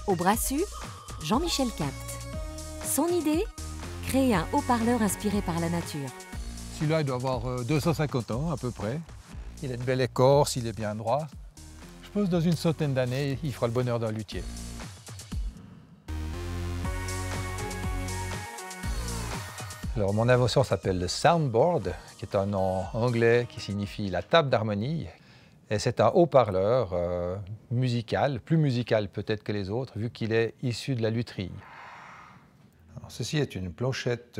Au Brassus, Jean-Michel Capt. Son idée? Créer un haut-parleur inspiré par la nature. Celui-là, il doit avoir 250 ans à peu près. Il a une belle écorce, il est bien droit. Je pense que dans une centaine d'années, il fera le bonheur d'un luthier. Alors, mon invention s'appelle le soundboard, qui est un nom anglais qui signifie la table d'harmonie. Et c'est un haut-parleur musical, plus musical peut-être que les autres, vu qu'il est issu de la lutherie. Alors, ceci est une planchette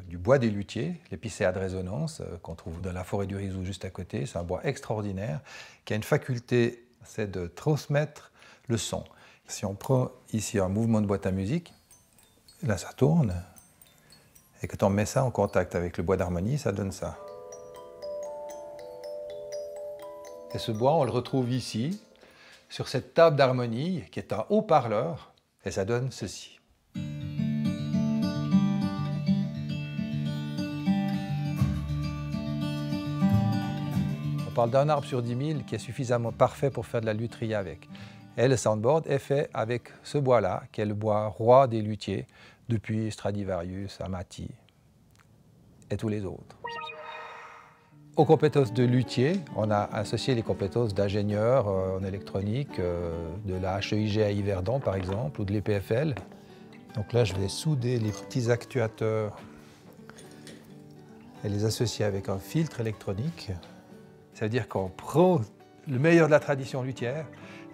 du bois des luthiers, l'épicéa de résonance, qu'on trouve dans la forêt du Rizou juste à côté. C'est un bois extraordinaire qui a une faculté, c'est de transmettre le son. Si on prend ici un mouvement de boîte à musique, là ça tourne, et quand on met ça en contact avec le bois d'harmonie, ça donne ça. Et ce bois, on le retrouve ici, sur cette table d'harmonie, qui est un haut-parleur, et ça donne ceci. On parle d'un arbre sur 10 000 qui est suffisamment parfait pour faire de la lutherie avec. Et le soundboard est fait avec ce bois-là, qui est le bois roi des luthiers, depuis Stradivarius, Amati et tous les autres. Aux compétences de luthier, on a associé les compétences d'ingénieur en électronique, de la HEIG à Yverdon par exemple, ou de l'EPFL. Donc là, je vais souder les petits actuateurs et les associer avec un filtre électronique. Ça veut dire qu'on prend le meilleur de la tradition luthière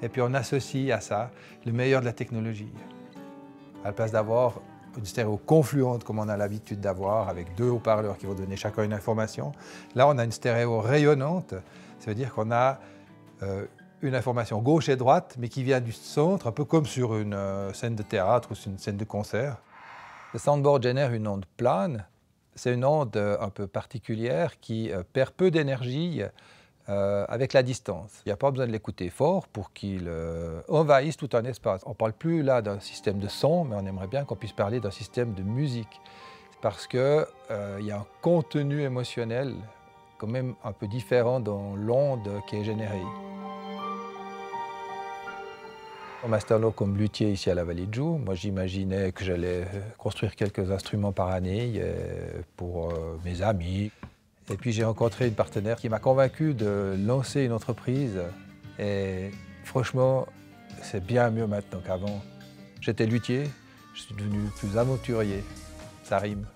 et puis on associe à ça le meilleur de la technologie. À la place d'avoir une stéréo confluente comme on a l'habitude d'avoir, avec deux haut-parleurs qui vont donner chacun une information. Là, on a une stéréo rayonnante. Ça veut dire qu'on a une information gauche et droite, mais qui vient du centre, un peu comme sur une scène de théâtre ou sur une scène de concert. Le soundboard génère une onde plane. C'est une onde un peu particulière qui perd peu d'énergie avec la distance. Il n'y a pas besoin de l'écouter fort pour qu'il envahisse tout un espace. On ne parle plus là d'un système de son, mais on aimerait bien qu'on puisse parler d'un système de musique. Parce qu'il y a un contenu émotionnel quand même un peu différent dans l'onde qui est générée. On m'installe comme luthier ici à la Vallée de Joux. Moi, j'imaginais que j'allais construire quelques instruments par année pour mes amis. Et puis j'ai rencontré une partenaire qui m'a convaincu de lancer une entreprise. Et franchement, c'est bien mieux maintenant qu'avant. J'étais luthier, je suis devenu plus aventurier. Ça rime.